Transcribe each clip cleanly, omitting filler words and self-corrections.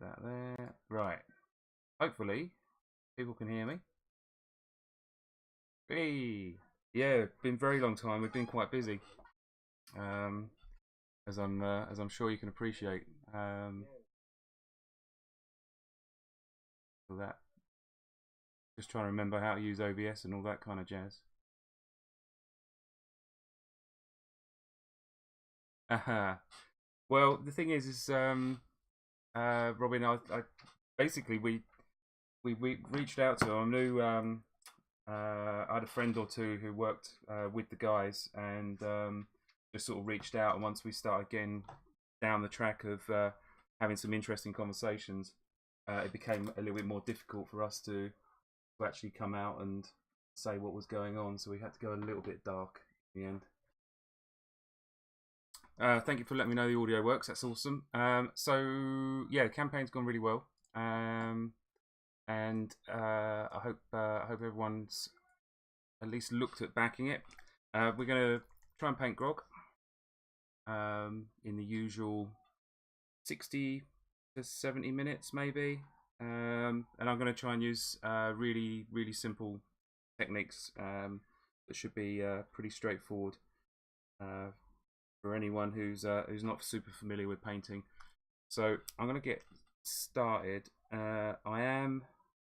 that there. Right. Hopefully, people can hear me. Hey, yeah, been a very long time. We've been quite busy, um, as I'm sure you can appreciate. For that, just trying to remember how to use OBS and all that kind of jazz. Well, the thing is Robin, I basically we reached out to. I knew I had a friend or two who worked with the guys, and just sort of reached out. And once we started getting down the track of having some interesting conversations, it became a little bit more difficult for us to actually come out and say what was going on. So we had to go a little bit dark in the end. Thank you for letting me know the audio works. That's awesome. So yeah, the campaign's gone really well, and I hope everyone's at least looked at backing it. We're going to try and paint Grog in the usual 60 to 70 minutes, maybe, and I'm going to try and use really simple techniques that should be pretty straightforward. For anyone who's not super familiar with painting. So I'm going to get started. I am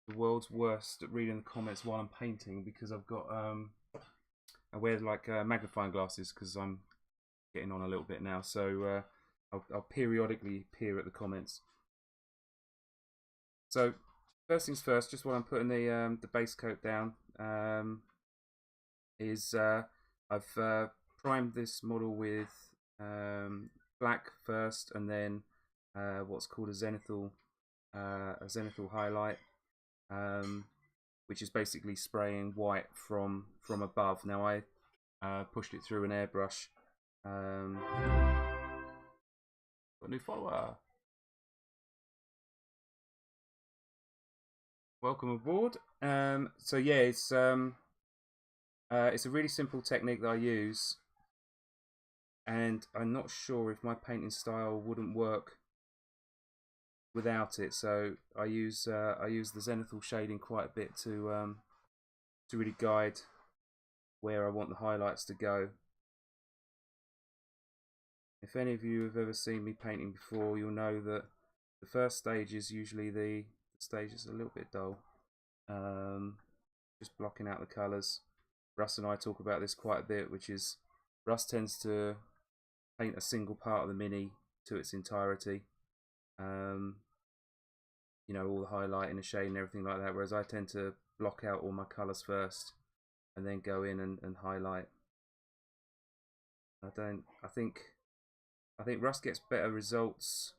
the world's worst at reading the comments while I'm painting because I've got I wear like magnifying glasses because I'm getting on a little bit now. So I'll periodically peer at the comments. So first things first, just while I'm putting the base coat down, I've primed this model with black first, and then what's called a zenithal highlight, which is basically spraying white from above. Now I pushed it through an airbrush. Got a new follower. Welcome aboard. So yeah, it's a really simple technique that I use, and I'm not sure if my painting style wouldn't work without it. So I use the zenithal shading quite a bit to really guide where I want the highlights to go. If any of you have ever seen me painting before, you'll know that the first stage is usually the stage that's a little bit dull, just blocking out the colours. Russ and I talk about this quite a bit, which is Russ tends to paint a single part of the mini to its entirety, you know, all the highlight and the shade and everything like that, whereas I tend to block out all my colours first and then go in and highlight. I think Russ gets better results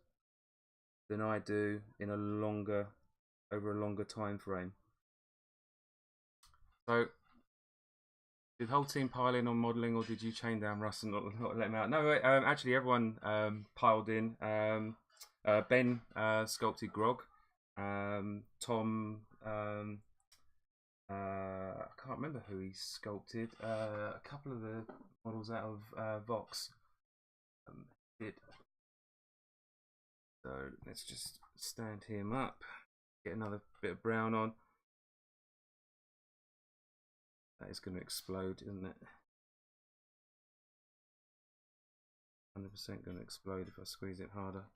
than I do in over a longer time frame. So did the whole team pile in on modelling, or did you chain down Russ and not let him out? No, actually everyone piled in. Ben sculpted Grog. Tom, I can't remember who he sculpted. A couple of the models out of Vox did. So let's just stand him up, get another bit of brown on. That is going to explode, isn't it? 100% going to explode if I squeeze it harder.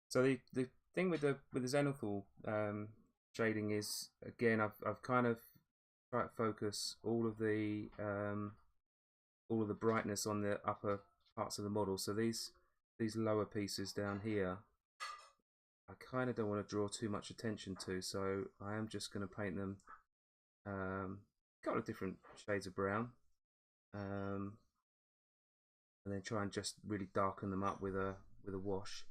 So the thing with the zenithal shading is, again, I've kind of tried to focus all of the brightness on the upper parts of the model. So these lower pieces down here, I kind of don't want to draw too much attention to, so I am just going to paint them a couple of different shades of brown, and then try and just really darken them up with a wash.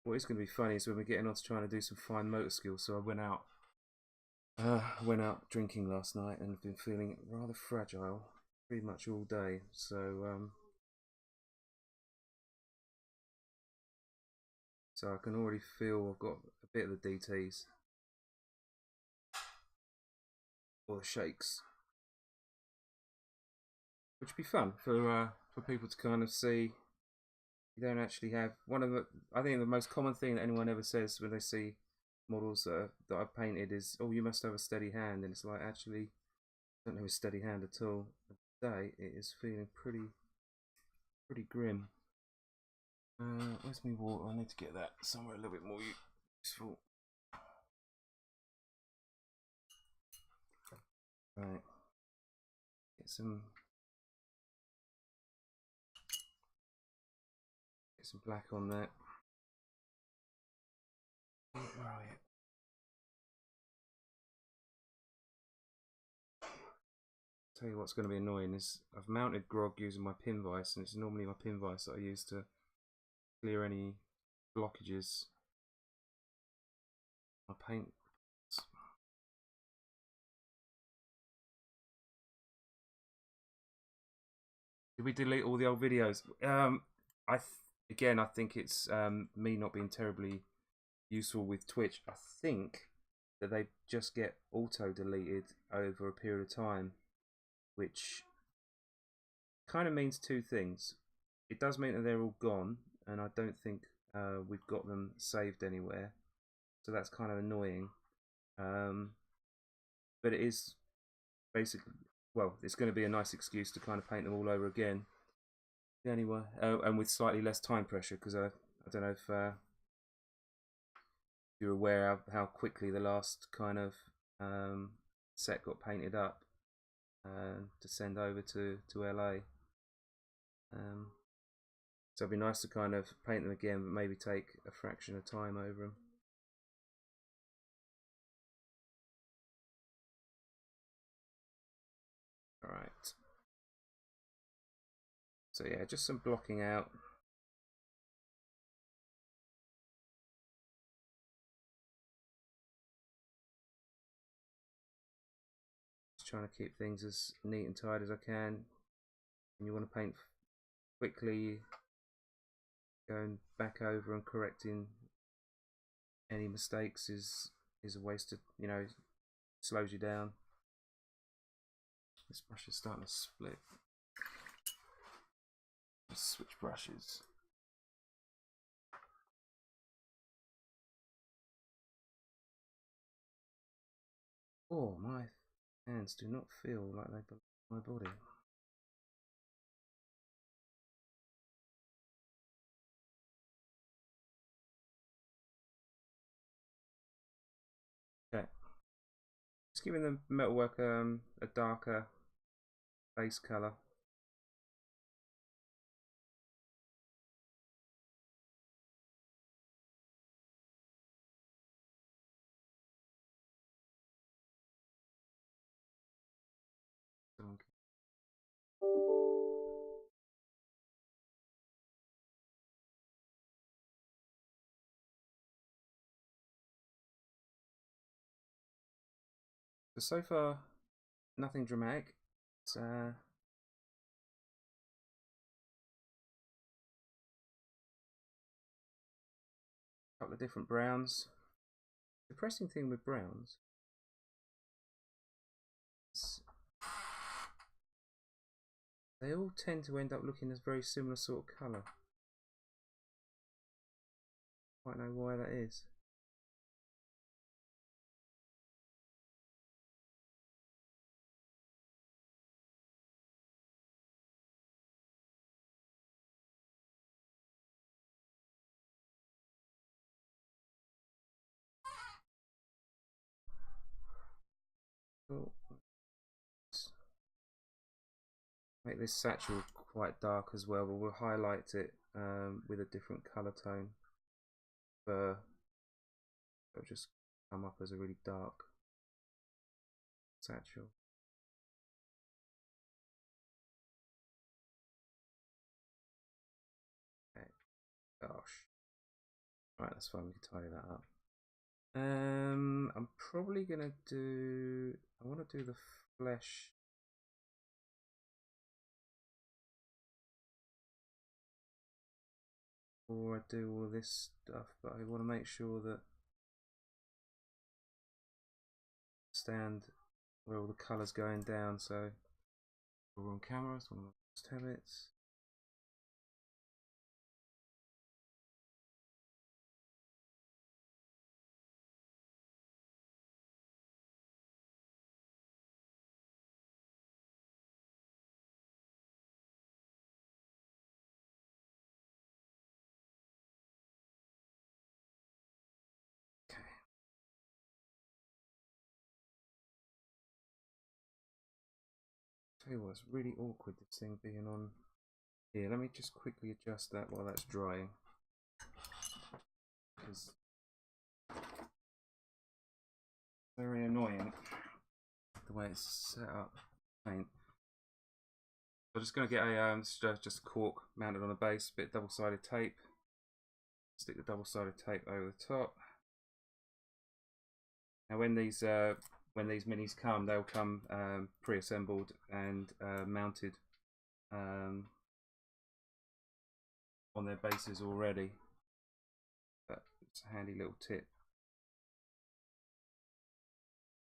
What is going to be funny is when we're getting on to trying to do some fine motor skills. So I went out drinking last night and have been feeling rather fragile pretty much all day. So so I can already feel I've got a bit of the DTs or the shakes. which would be fun for people to kind of see. You don't actually have one of the. I think the most common thing that anyone ever says when they see models that I've painted is, "Oh, you must have a steady hand," and it's like, actually, I don't have a steady hand at all. Today it is feeling pretty grim. Where's my water? I need to get that somewhere a little bit more useful. Right, get some black on that. Where are you? Tell you what's going to be annoying is I've mounted Grog using my pin vise, and it's normally my pin vise that I use to clear any blockages. My paint. Did we delete all the old videos? Again, I think it's me not being terribly useful with Twitch. I think that they just get auto deleted over a period of time, which kind of means two things. It does mean that they're all gone, and I don't think we've got them saved anywhere, so that's kind of annoying. But it is basically, well, it's going to be a nice excuse to kind of paint them all over again. Anyway, and with slightly less time pressure, because I don't know if you're aware of how quickly the last kind of set got painted up to send over to LA. So it'd be nice to kind of paint them again, but maybe take a fraction of time over them. Alright. So yeah, just some blocking out. Just trying to keep things as neat and tidy as I can. When you want to paint quickly, going back over and correcting any mistakes is a waste of, slows you down. This brush is starting to split. Let's switch brushes. Oh, my hands do not feel like they belong to my body. Okay. Just giving the metalwork a darker base colour. So far, nothing dramatic. It's a couple of different browns. The depressing thing with browns is they all tend to end up looking as very similar sort of colour. I don't know why that is. Cool. Make this satchel quite dark as well, but we'll highlight it with a different colour tone. It'll just come up as a really dark satchel. Okay. Gosh. Right, that's fine. We can tidy that up. I'm probably gonna do. I want to do the flesh. Before I do all this stuff, but I want to make sure that stand where all the colours going down. So We're on camera, it's one of my best habits. Okay. Tell you what, it's really awkward this thing being on here. Let me just quickly adjust that while that's drying. Because very annoying the way it's set up. Paint. I'm just going to get a just cork mounted on a base, bit of double-sided tape. Stick the double-sided tape over the top. Now, when these minis come, they'll come pre-assembled and mounted on their bases already. But it's a handy little tip.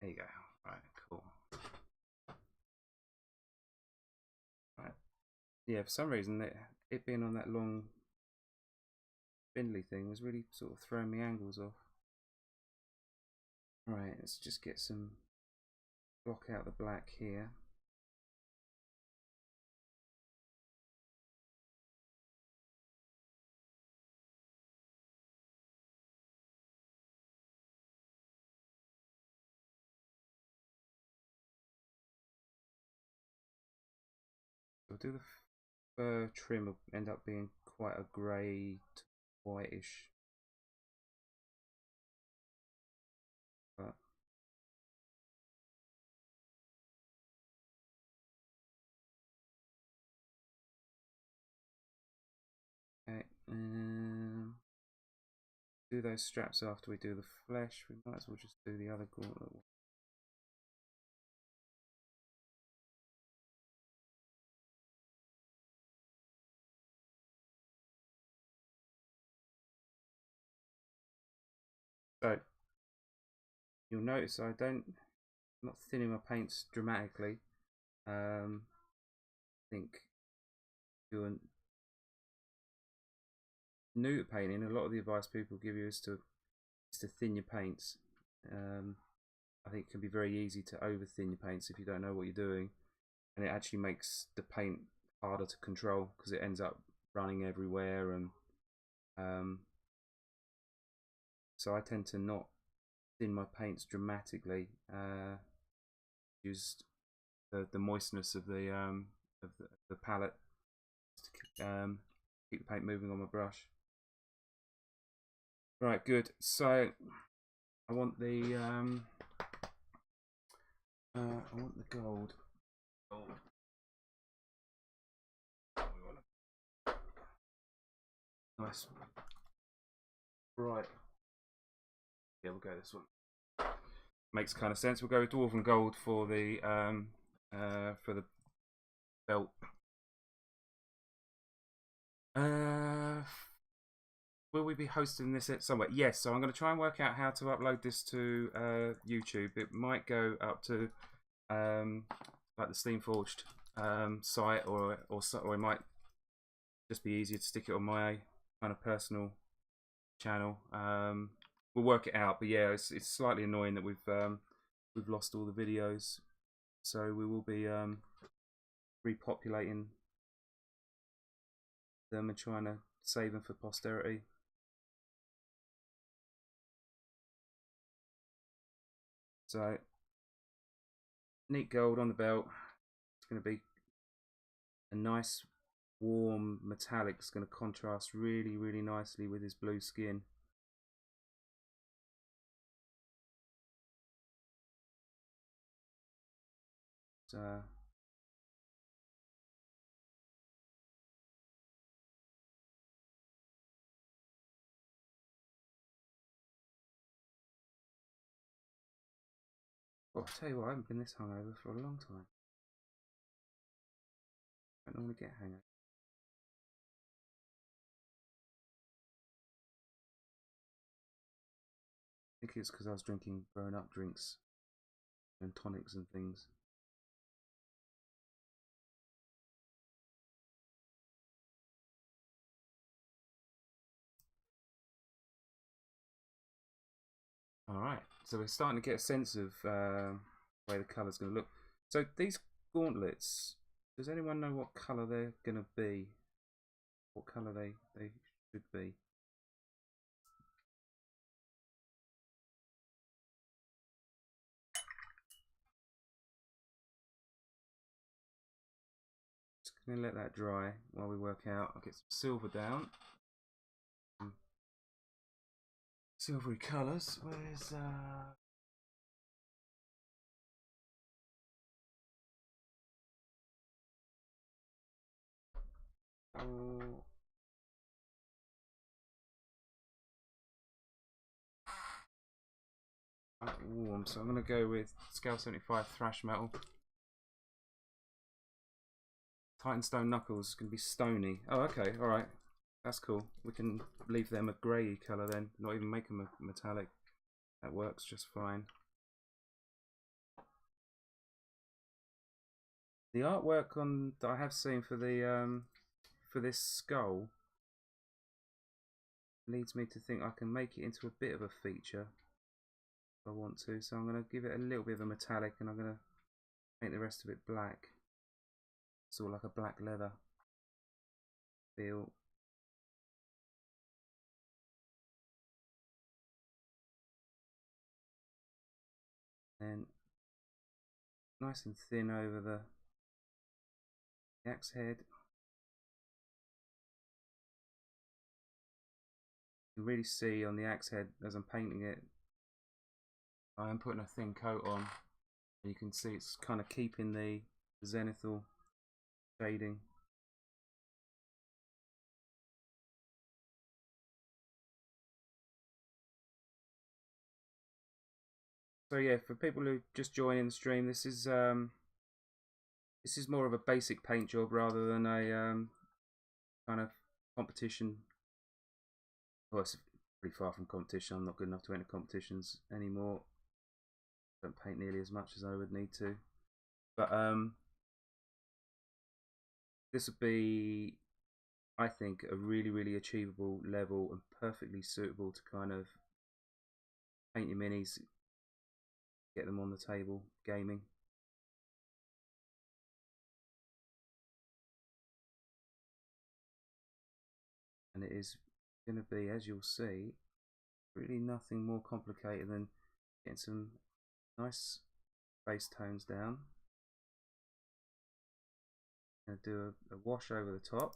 There you go. Right, cool. Right. Yeah, for some reason it being on that long spindly thing was really sort of throwing me angles off. Right, let's just get some block out the black here. We'll do the fur trim will end up being quite a grey, whitish. But okay, do those straps after we do the flesh. We might as well just do the other gauntlet one. So you'll notice I'm not thinning my paints dramatically. I think doing new to painting, a lot of the advice people give you is to thin your paints. I think it can be very easy to over thin your paints if you don't know what you're doing, and it actually makes the paint harder to control because it ends up running everywhere. And so I tend to not thin my paints dramatically. Use the moistness of the palette to keep the paint moving on my brush. Right, good. So I want the gold. Nice. Right. Yeah, we'll go this one. Makes kind of sense. We'll go with dwarven gold for the belt. Will we be hosting this at somewhere? Yes. So I'm going to try and work out how to upload this to YouTube. It might go up to like the Steamforged site, or it might just be easier to stick it on my kind of personal channel. We'll work it out, but yeah, it's slightly annoying that we've lost all the videos, so we will be repopulating them and trying to save them for posterity. So neat gold on the belt. It's going to be a nice warm metallic. It's going to contrast really, really nicely with his blue skin. So I'll tell you what, I haven't been this hungover for a long time. I don't normally get hangover. I think it's because I was drinking grown-up drinks and tonics and things. Alright, so we're starting to get a sense of the way the colour's going to look. So these gauntlets, does anyone know what colour they're going to be? What colour they should be? Just going to let that dry while we work out. I'll get some silver down. Silvery colours. Where's oh, warm, so I'm going to go with scale 75 thrash metal. Titan stone knuckles is going to be stony. Oh, okay, alright. That's cool. We can leave them a grey colour then, not even make them a metallic. That works just fine. The artwork on that I have seen for the for this skull leads me to think I can make it into a bit of a feature if I want to. So I'm going to give it a little bit of a metallic, and I'm going to paint the rest of it black. It's all like a black leather feel. And nice and thin over the axe head. You can really see on the axe head as I'm painting it, I am putting a thin coat on. You can see it's kind of keeping the zenithal shading. So yeah, for people who just joining the stream, this is more of a basic paint job rather than a kind of competition. Well, it's pretty far from competition. I'm not good enough to enter competitions anymore. Don't paint nearly as much as I would need to. But this would be, I think, a really achievable level and perfectly suitable to kind of paint your minis, get them on the table gaming. And it is going to be, as you'll see, really nothing more complicated than getting some nice base tones down. Going to do a wash over the top.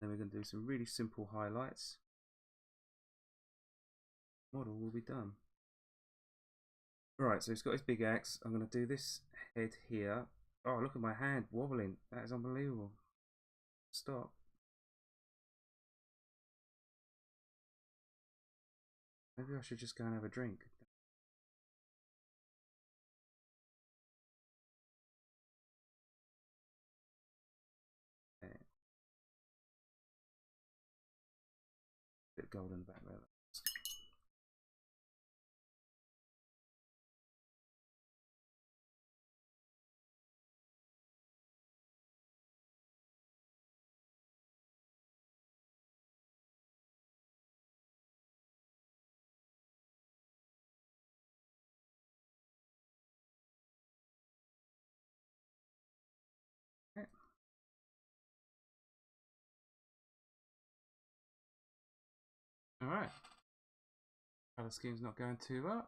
Then we're going to do some really simple highlights. Model will be done. Right, so he's got his big axe. I'm going to do this head here. Oh, look at my hand wobbling. That is unbelievable. Stop. Maybe I should just go and have a drink. Okay. Bit of gold in the back there. Okay. Alright. Colour scheme's not going too well.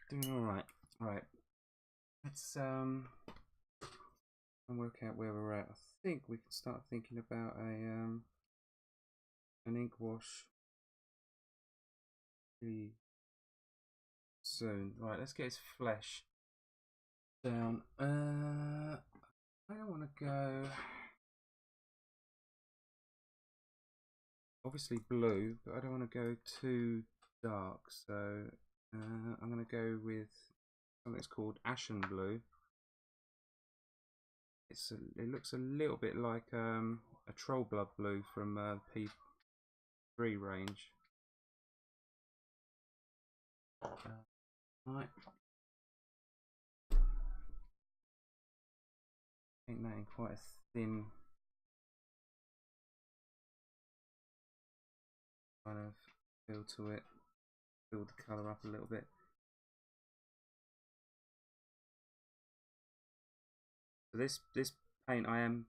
Doing alright. Right. Let's work out where we're at. I think we can start thinking about a an ink wash pretty soon. Right, let's get his flesh down. I don't want to go obviously blue, but I don't want to go too dark, so I'm going to go with something that's called ashen blue. It looks a little bit like a troll blood blue from P3 range. Right. Paint that in quite a thin kind of feel to it, build the colour up a little bit. So this paint I am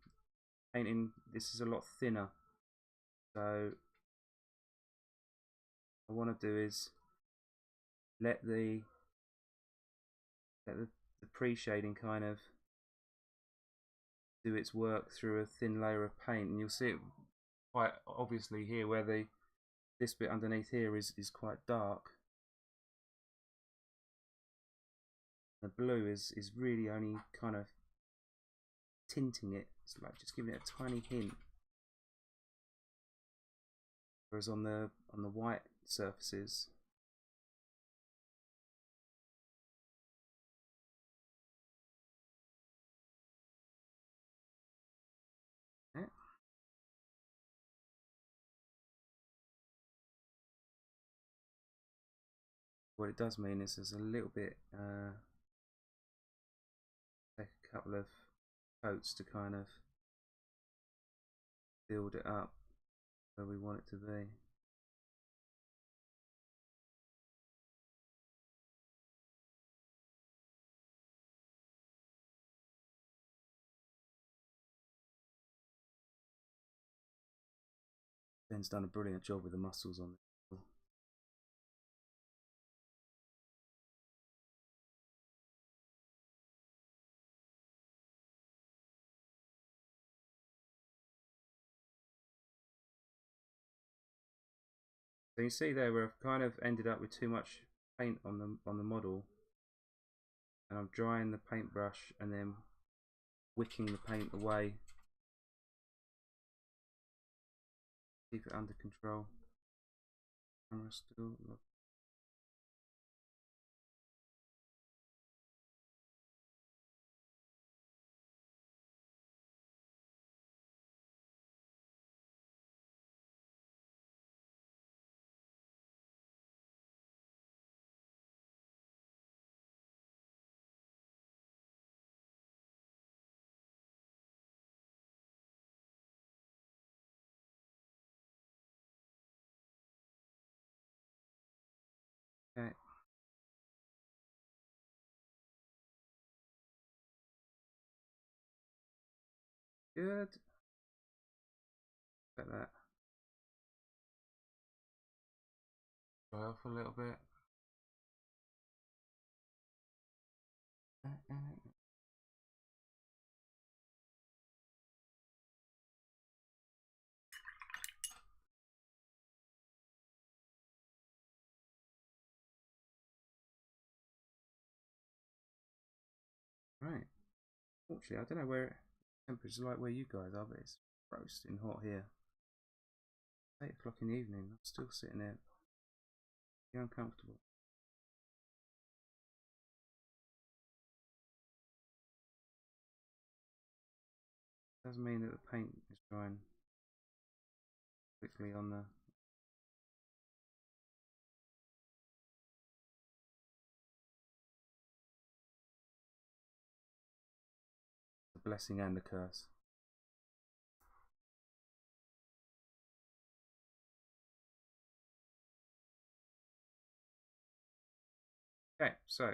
painting, this is a lot thinner, so what I want to do is let the pre-shading kind of do its work through a thin layer of paint, and you'll see it quite obviously here where this bit underneath here is quite dark. The blue is really only kind of tinting it. It's like just giving it a tiny hint. Whereas on the white surfaces, what it does mean is there's a little bit, take a couple of coats to kind of build it up where we want it to be. Ben's done a brilliant job with the muscles on it. So you see there, we've kind of ended up with too much paint on the model, and I'm drying the paintbrush and then wicking the paint away. Keep it under control. Camera still. Look. Okay. Good. Like that. Dry off a little bit. Right. Fortunately, I don't know where temperatures like where you guys are, but it's roasting hot here. 8 o'clock in the evening. I'm still sitting there. Be uncomfortable. Doesn't mean that the paint is drying quickly on the blessing and the curse. Okay, so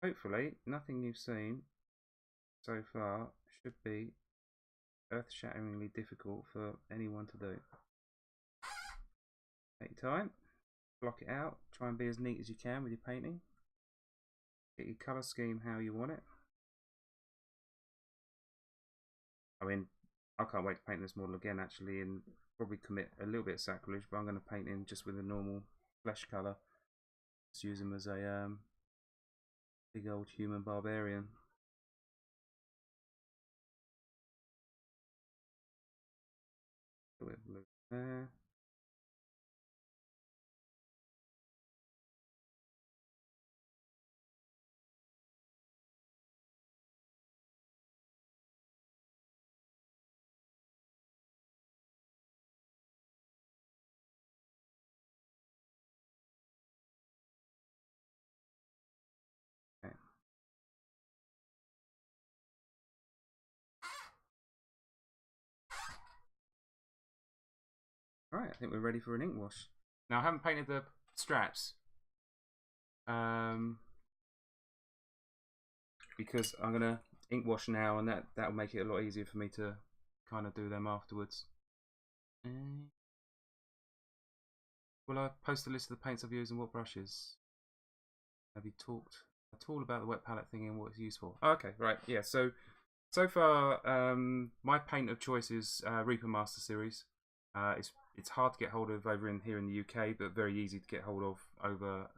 hopefully nothing you've seen so far should be earth-shatteringly difficult for anyone to do. Take your time, block it out, try and be as neat as you can with your painting. Get your colour scheme how you want it. I mean, I can't wait to paint this model again actually, and probably commit a little bit of sacrilege, but I'm going to paint in just with a normal flesh colour. Just use him as a big old human barbarian. A little bit of blue there. Okay. Right, I think we're ready for an ink wash. Now I haven't painted the straps because I'm gonna ink wash now, and that'll make it a lot easier for me to kind of do them afterwards. Will I post a list of the paints I've used and what brushes? Have you talked at all about the wet palette thing and what it's used for? Oh, okay, right, yeah. So far, my paint of choice is Reaper Master series. It's hard to get hold of over here in the UK, but very easy to get hold of over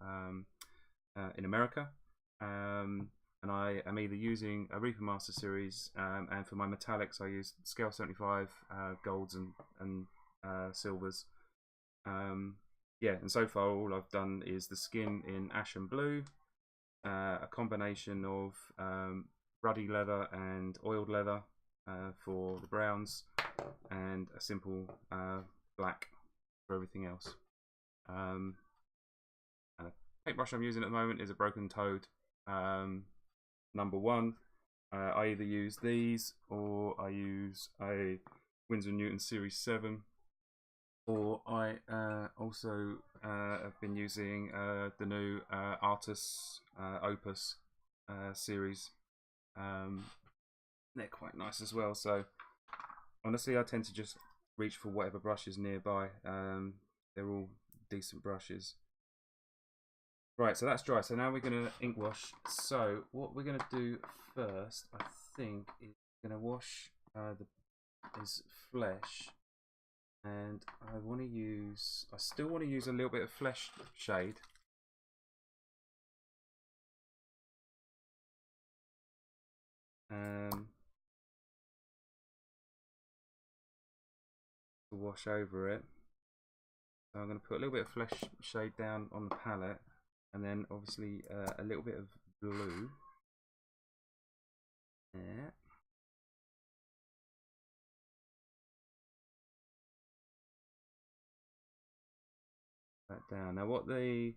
in America. And I am either using a Reaper Master series, and for my metallics I use Scale 75 golds and silvers. Yeah, and so far all I've done is the skin in ash and blue, a combination of ruddy leather and oiled leather for the browns, and a simple black for everything else. And the paintbrush I'm using at the moment is a Broken Toad number 1. I either use these or I use a Winsor Newton Series 7, or I also have been using the new Artus Opus series. They're quite nice as well, so honestly I tend to just reach for whatever brush is nearby. They're all decent brushes. Right, so that's dry, so now we're going to ink wash. So what we're going to do first, I think, is going to wash his flesh, and I still want to use a little bit of flesh shade. To wash over it. So I'm going to put a little bit of flesh shade down on the palette, and then obviously a little bit of blue. Yeah. That down. Now what the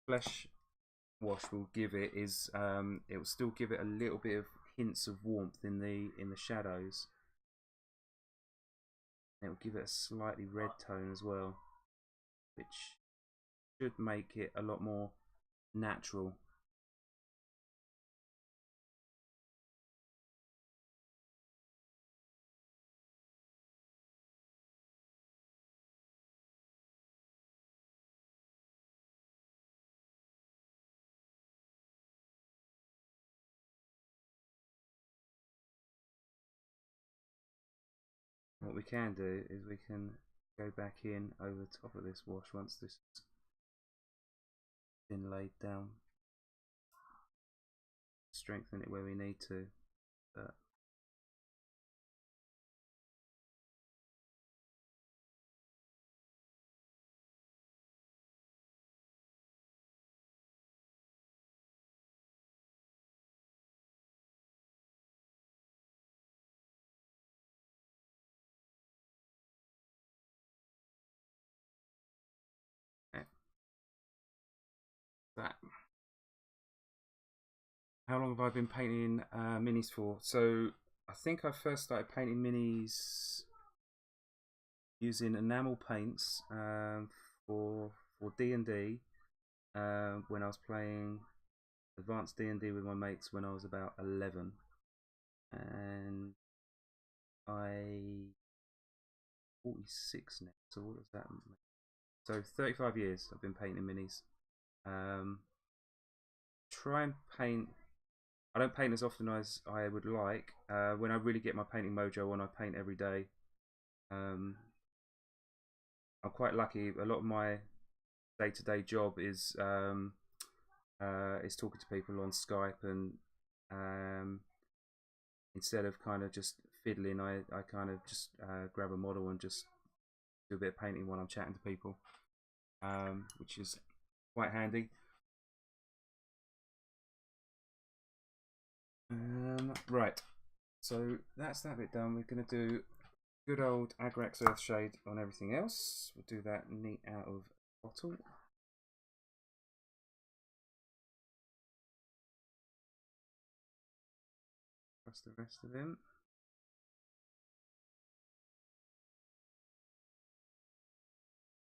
flesh wash will give it is it will still give it a little bit of hints of warmth in the shadows. It will give it a slightly red tone as well, which should make it a lot more natural. What we can do is we can go back in over the top of this wash once this has been laid down, strengthen it where we need to, but that. How long have I been painting minis for? So I think I first started painting minis using enamel paints for D&D when I was playing advanced D&D with my mates when I was about 11, and I'm 46 now. So what does that mean? So 35 years I've been painting minis. Try and paint. I don't paint as often as I would like. When I really get my painting mojo on, I paint every day. I'm quite lucky. A lot of my day-to-day job is talking to people on Skype, and instead of kind of just fiddling, I kind of just grab a model and just do a bit of painting while I'm chatting to people, which is quite handy. Right, so that's that bit done. We're going to do good old Agrax Earth Shade on everything else. We'll do that neat out of a bottle. Across the rest of them.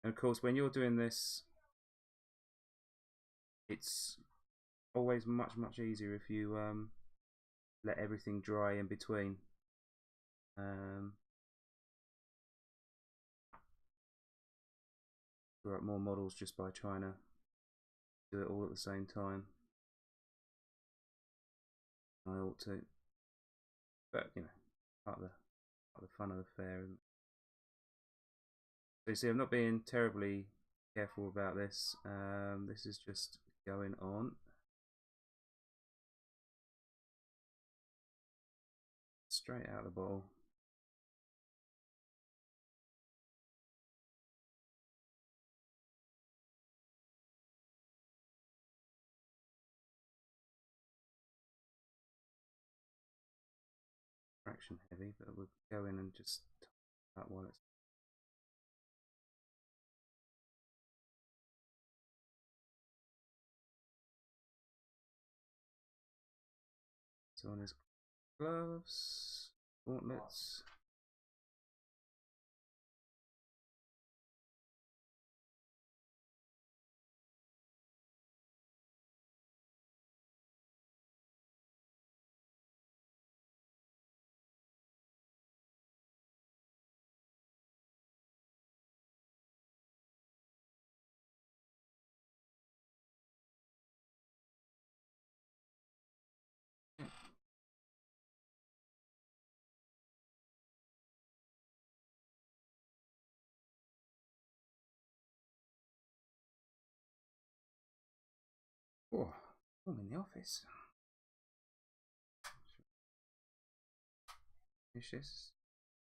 And of course, when you're doing this, it's always much easier if you let everything dry in between. Draw up more models just by trying to do it all at the same time. I ought to, but you know, part of the fun of the fair. So you see, I'm not being terribly careful about this. This is just going on. Straight out of the bottle. Fraction heavy, but we'll go in and just that while it's. So on his gloves, gauntlets. Oh, I'm in the office. Finish this.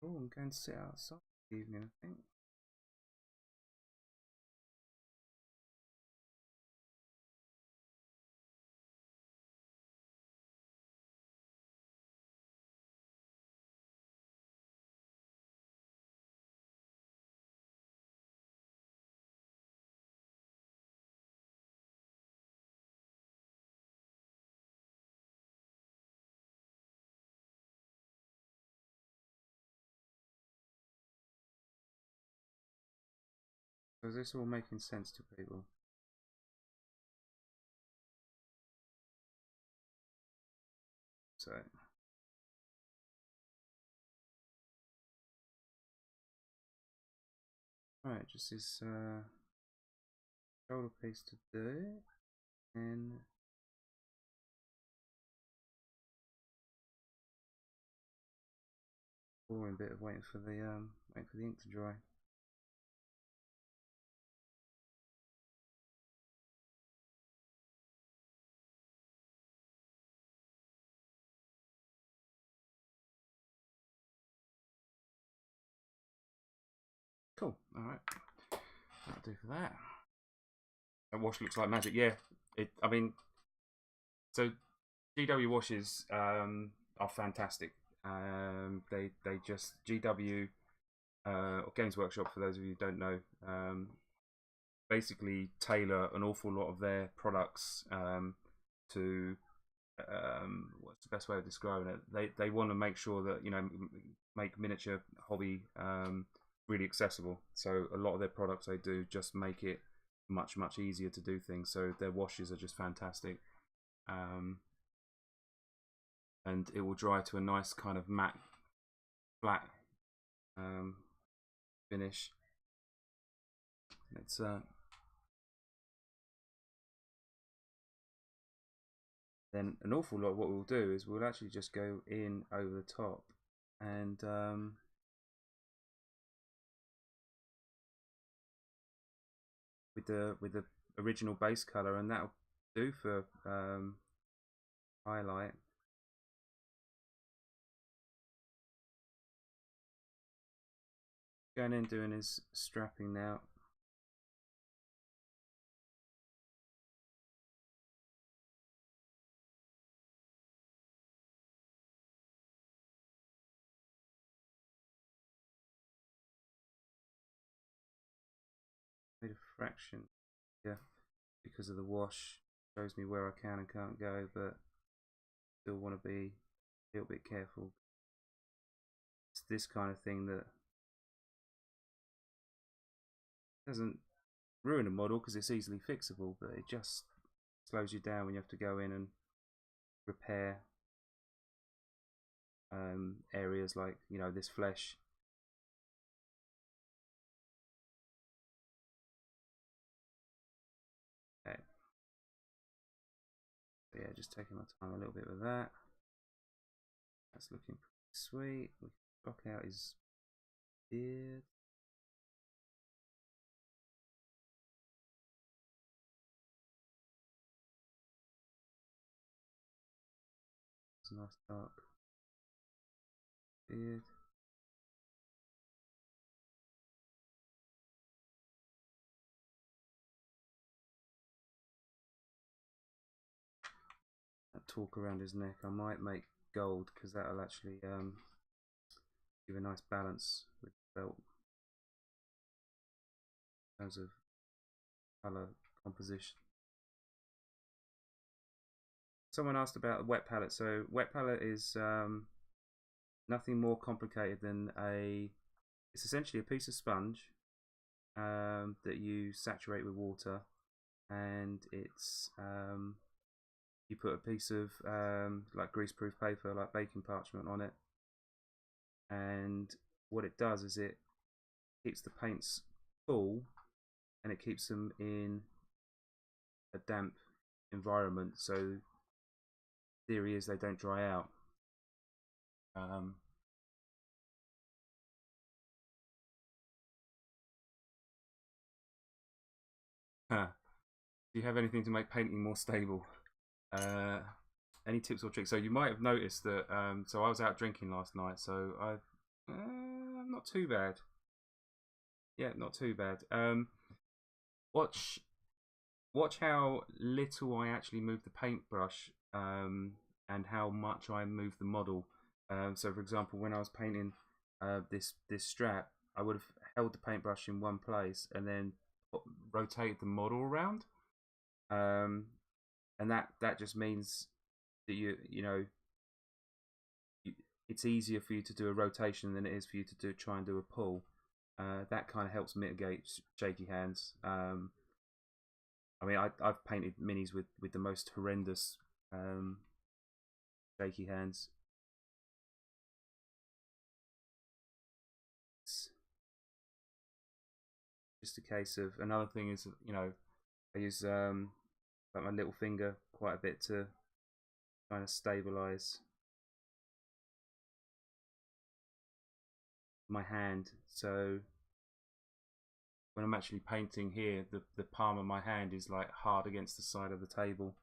Oh, I'm going to sit outside this evening, I think. So is this all making sense to people? So alright, just this shoulder piece to do, and boring bit of waiting for the ink to dry. Cool. Alright, that'll do for that. That wash looks like magic. Yeah, I mean, so GW washes are fantastic. They just GW or Games Workshop, for those of you who don't know, basically tailor an awful lot of their products to what's the best way of describing it? They want to make sure that, you know, make miniature hobby really accessible. So a lot of their products they do just make it much easier to do things. So their washes are just fantastic, and it will dry to a nice kind of matte flat finish. It's then an awful lot. What we'll do is we'll actually just go in over the top and with the original base color, and that'll do for highlight. Going in doing his strapping now. Made a fraction, yeah, because of the wash. Shows me where I can and can't go, but still want to be a little bit careful. It's this kind of thing that doesn't ruin a model because it's easily fixable, but it just slows you down when you have to go in and repair areas like, you know, this flesh. Okay. So yeah, just taking my time a little bit with that. That's looking pretty sweet. We can block out his beard. It's a nice dark beard. That talk around his neck, I might make gold because that'll actually give a nice balance with the belt in terms of colour composition. Someone asked about a wet palette. So wet palette is nothing more complicated than it's essentially a piece of sponge that you saturate with water, and it's you put a piece of like greaseproof paper, like baking parchment, on it, and what it does is it keeps the paints cool and it keeps them in a damp environment, so theory is they don't dry out. Do you have anything to make painting more stable? Any tips or tricks? So you might have noticed that so I was out drinking last night, so I've not too bad. Yeah, not too bad. Watch how little I actually move the paintbrush, and how much I move the model. So for example, when I was painting this strap, I would have held the paintbrush in one place and then rotated the model around, and that just means that you know it's easier for you to do a rotation than it is for you to try and do a pull. That kind of helps mitigate shaky hands. I mean, I've painted minis with the most horrendous shaky hands. It's just a case of, another thing is, you know, I use like my little finger quite a bit to kind of stabilize my hand. So when I'm actually painting here, the palm of my hand is like hard against the side of the table,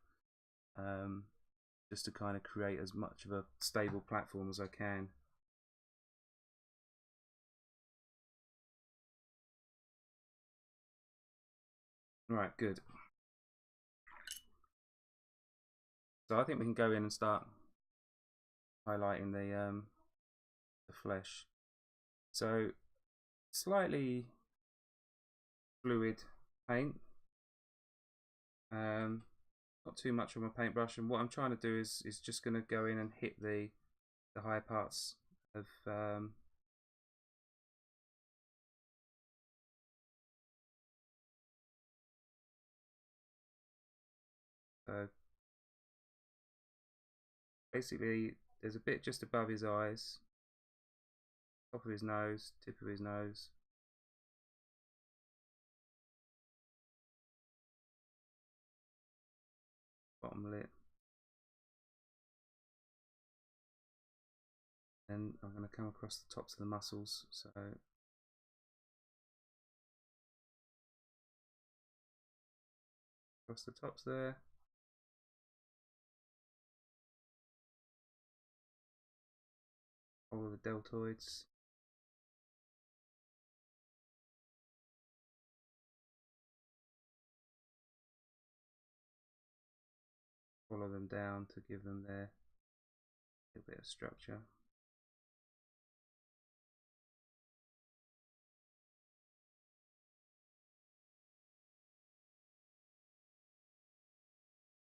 just to kind of create as much of a stable platform as I can. Right, good. So I think we can go in and start highlighting the flesh. So slightly fluid paint, not too much on my paintbrush, and what I'm trying to do is just going to go in and hit the higher parts of basically there's a bit just above his eyes, top of his nose, tip of his nose, bottom lip, and I'm going to come across the tops of the muscles. So across the tops there, all of the deltoids, follow them down to give them their little bit of structure.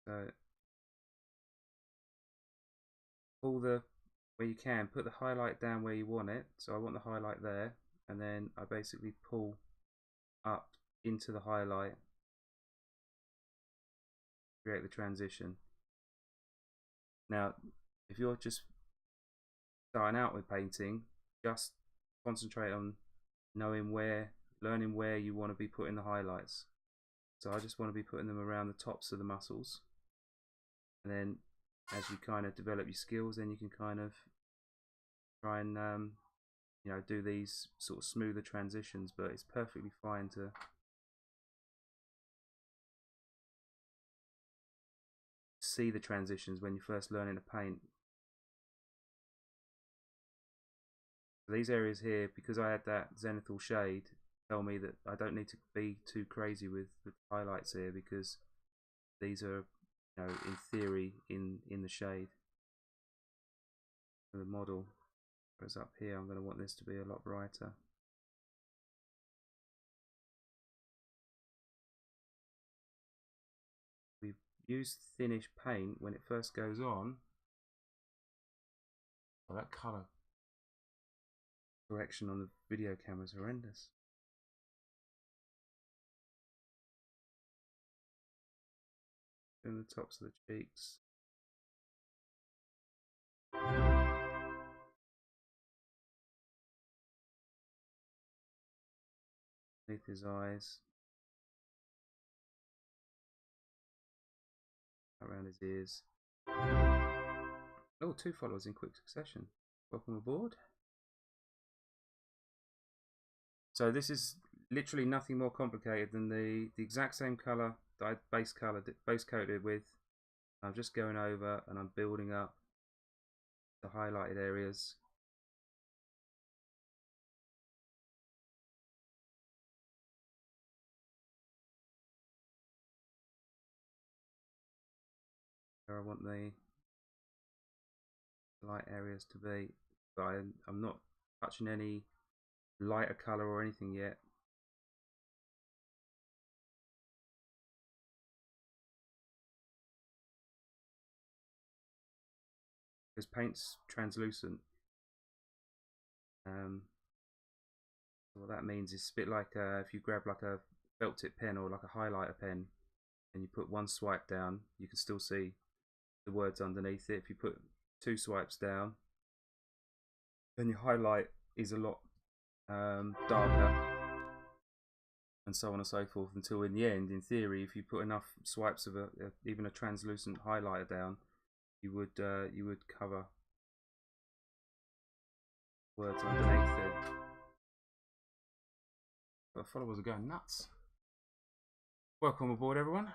So pull where you can, put the highlight down where you want it. So I want the highlight there, and then I basically pull up into the highlight, create the transition. Now, if you're just starting out with painting, just concentrate on learning where you want to be putting the highlights. So I just want to be putting them around the tops of the muscles, and then as you kind of develop your skills, then you can kind of try and you know, do these sort of smoother transitions. But it's perfectly fine to see the transitions when you're first learning to paint. These areas here, because I had that zenithal shade, tell me that I don't need to be too crazy with the highlights here, because these are, you know, in theory in the shade of the model. Whereas up here I'm going to want this to be a lot brighter. We've used thinnish paint when it first goes on. Oh, that colour correction on the video camera is horrendous. In the tops of the cheeks. Beneath his eyes. Around his ears. Oh, 2 followers in quick succession. Welcome aboard. So this is literally nothing more complicated than the exact same colour that I base coated with. I'm just going over and I'm building up the highlighted areas. Where I want the light areas to be, but I'm not touching any lighter colour or anything yet. Because paint's translucent. So what that means is it's a bit like if you grab like a felt tip pen or like a highlighter pen and you put one swipe down, you can still see the words underneath it. If you put 2 swipes down, then your highlight is a lot darker, and so on and so forth, until in the end, in theory, if you put enough swipes of even a translucent highlighter down, you would cover words underneath it. But followers are going nuts. Welcome aboard, everyone.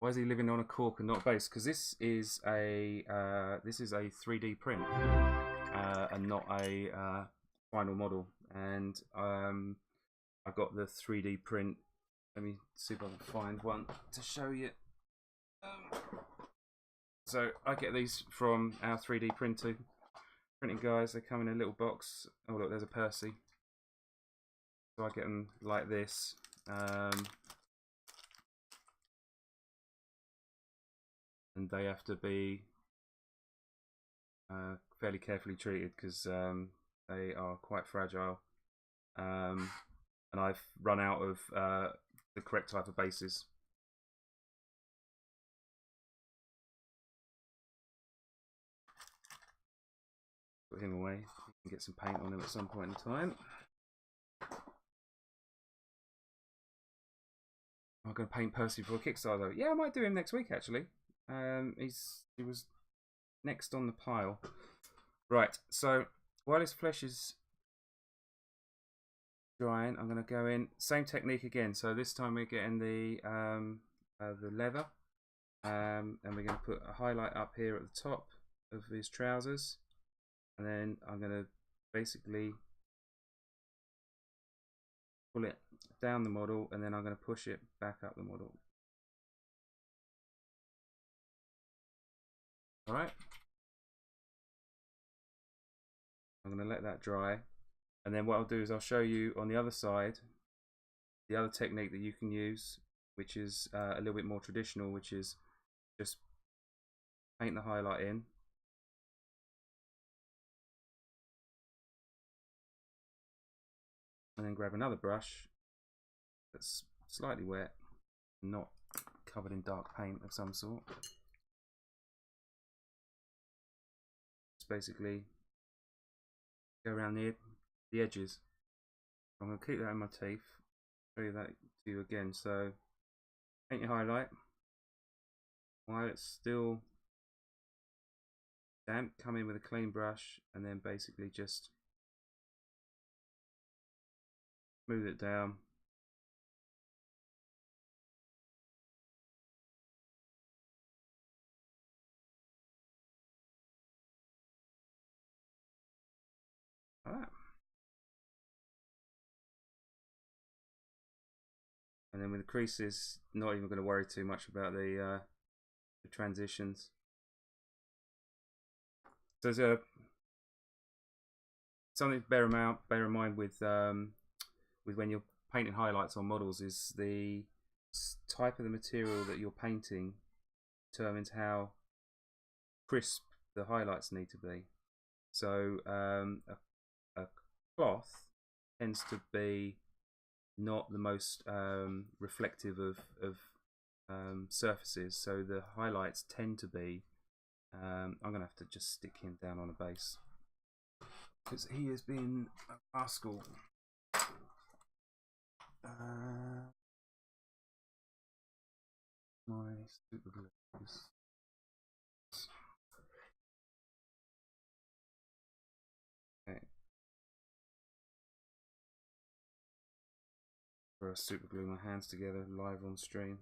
Why is he living on a cork and not a base? Because this is a 3D print and not a final model. And I got the 3D print. Let me see if I can find one to show you. So I get these from our 3D printing guys. They come in a little box. Oh look, there's a Percy. So I get them like this. And they have to be fairly carefully treated because they are quite fragile. And I've run out of the correct type of bases. Put him away. You can get some paint on him at some point in time. I'm going to paint Percy for a Kickstarter. Yeah, I might do him next week actually. He was next on the pile. Right, so while his flesh is drying, I'm going to go in. Same technique again. So this time we're getting the leather, and we're going to put a highlight up here at the top of his trousers, and then I'm going to basically pull it down the model, and then I'm going to push it back up the model. All right. I'm going to let that dry, and then what I'll do is I'll show you on the other side the other technique that you can use, which is a little bit more traditional, which is just paint the highlight in, and then grab another brush that's slightly wet, not covered in dark paint of some sort. Just basically go around the edges. I'm going to keep that in my teeth, show you that to you again. So paint your highlight while it's still damp, come in with a clean brush and then basically just smooth it down. Like that. And then with the creases, not even going to worry too much about the transitions. So there's something to bear in mind with when you're painting highlights on models is the type of the material that you're painting determines how crisp the highlights need to be. So a cloth tends to be not the most reflective of surfaces, so the highlights tend to be I'm gonna have to just stick him down on a base because he has been a rascal. My super glue. Okay. Where I super glue my hands together live on stream.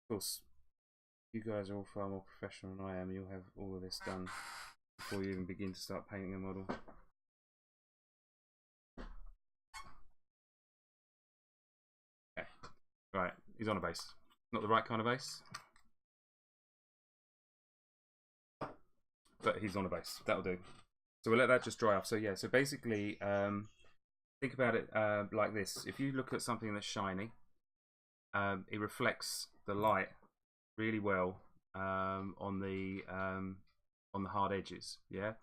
Of course, you guys are all far more professional than I am. You'll have all of this done before you even begin to start painting a model. Okay, right, he's on a base. Not the right kind of base, but he's on a base. That'll do. So we'll let that just dry off. So yeah, so basically, think about it like this. If you look at something that's shiny, it reflects the light really well on the hard edges. Yeah.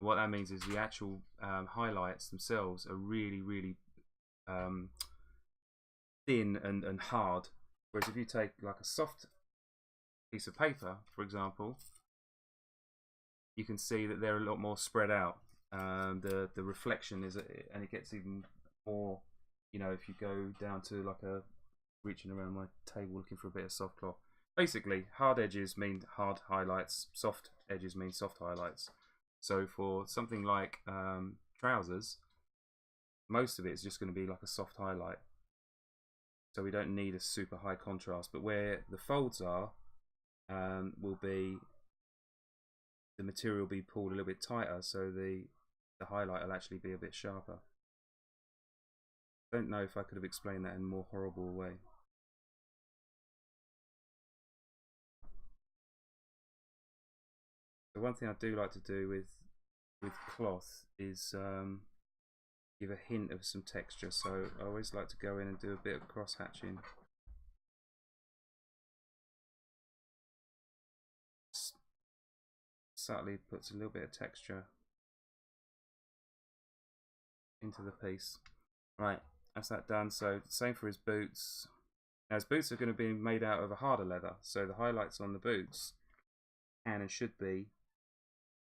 What that means is the actual highlights themselves are really thin and hard. Whereas if you take like a soft piece of paper, for example, you can see that they're a lot more spread out. The reflection is, and it gets even more. You know, if you go down to like reaching around my table looking for a bit of soft cloth. Basically, hard edges mean hard highlights, soft edges mean soft highlights. So for something like trousers, most of it is just going to be like a soft highlight. So we don't need a super high contrast, but where the folds are, will be the material will be pulled a little bit tighter, so the highlight will actually be a bit sharper. I don't know if I could have explained that in a more horrible way. The one thing I do like to do with cloth is give a hint of some texture, so I always like to go in and do a bit of cross hatching. Subtly puts a little bit of texture into the piece. Right, that's that done. So same for his boots. Now his boots are going to be made out of a harder leather, so the highlights on the boots can and should be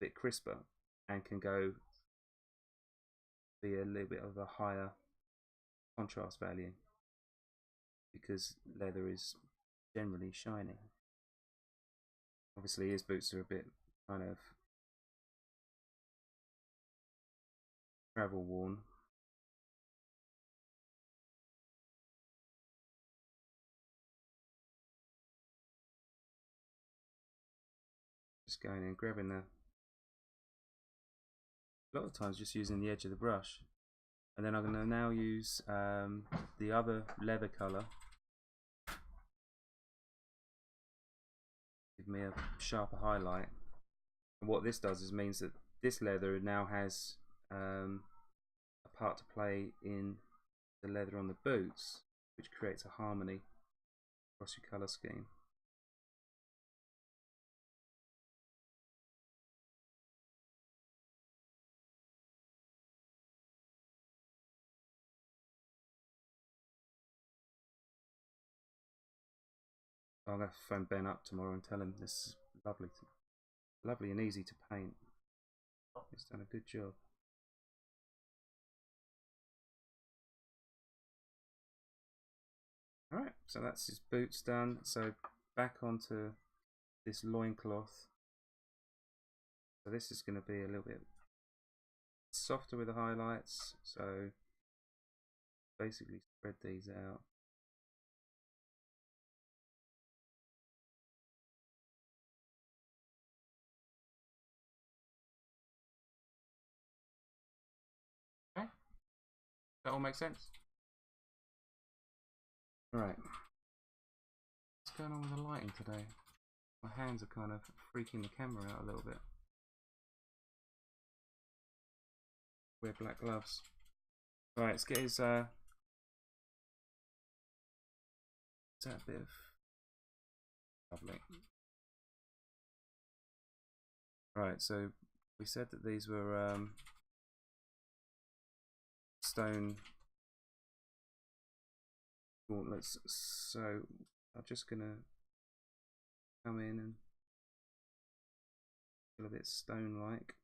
a bit crisper and can be a little bit of a higher contrast value because leather is generally shiny. Obviously his boots are a bit kind of travel worn. Just going in and grabbing a lot of times just using the edge of the brush, and then I'm going to now use the other leather colour. Give me a sharper highlight, and what this does is means that this leather now has a part to play in the leather on the boots, which creates a harmony across your colour scheme. I'll have to phone Ben up tomorrow and tell him this is lovely and easy to paint. He's done a good job. Alright, so that's his boots done. So back onto this loincloth. So this is going to be a little bit softer with the highlights. So basically spread these out. Okay, that all makes sense. Right. What's going on with the lighting today? My hands are kind of freaking the camera out a little bit. Wear black gloves. Right, let's get his that bit of lovely. Right, so we said that these were stone gauntlets, so I'm just gonna come in and feel a bit stone-like.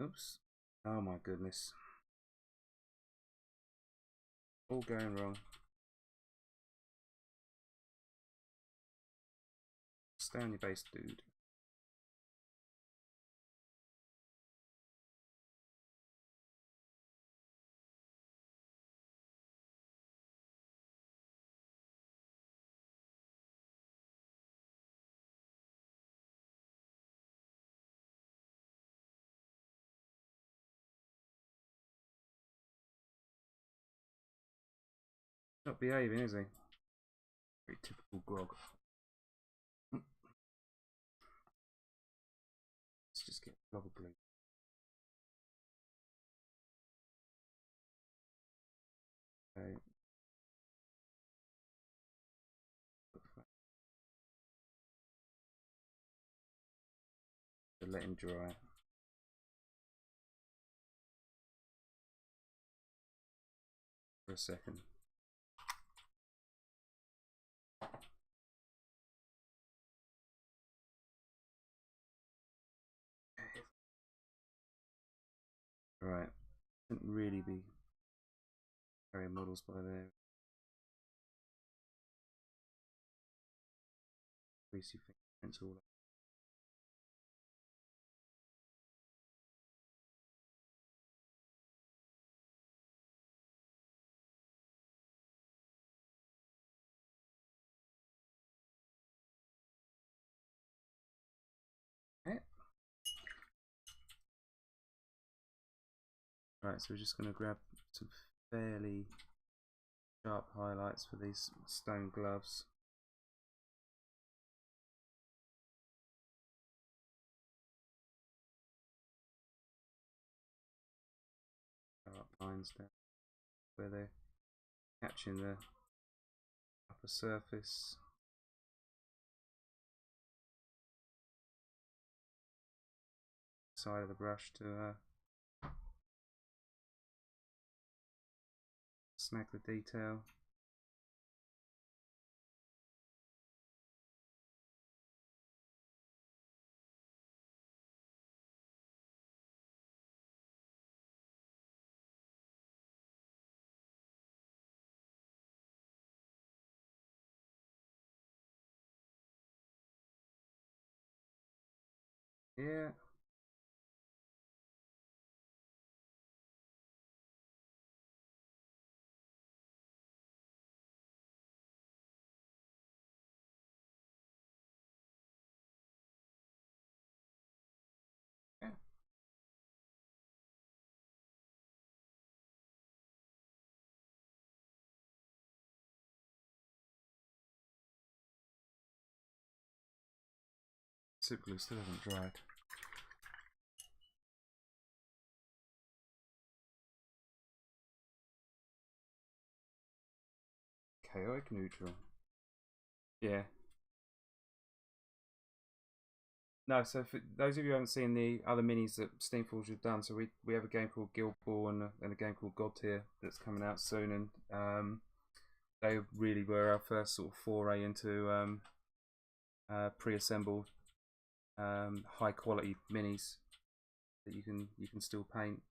Oops! Oh my goodness! All going wrong. Stay on your base, dude. Not behaving, is he? Very typical Grog. Let's just get probably. Okay. To let him dry. For a second. Right. Shouldn't really be carrying models by there. Greasy fingerprints all up. Okay. Right, so we're just going to grab some fairly sharp highlights for these stone gloves. Sharp lines down where they're catching the upper surface. Side of the brush to snag the detail. Yeah. Yeah. Super glue still hasn't dried. chaotic neutral. Yeah. No, so for those of you who haven't seen the other minis that Steamforge have done, so we have a game called Guildball and a game called God Tier that's coming out soon, and they really were our first sort of foray into pre-assembled high quality minis that you can still paint.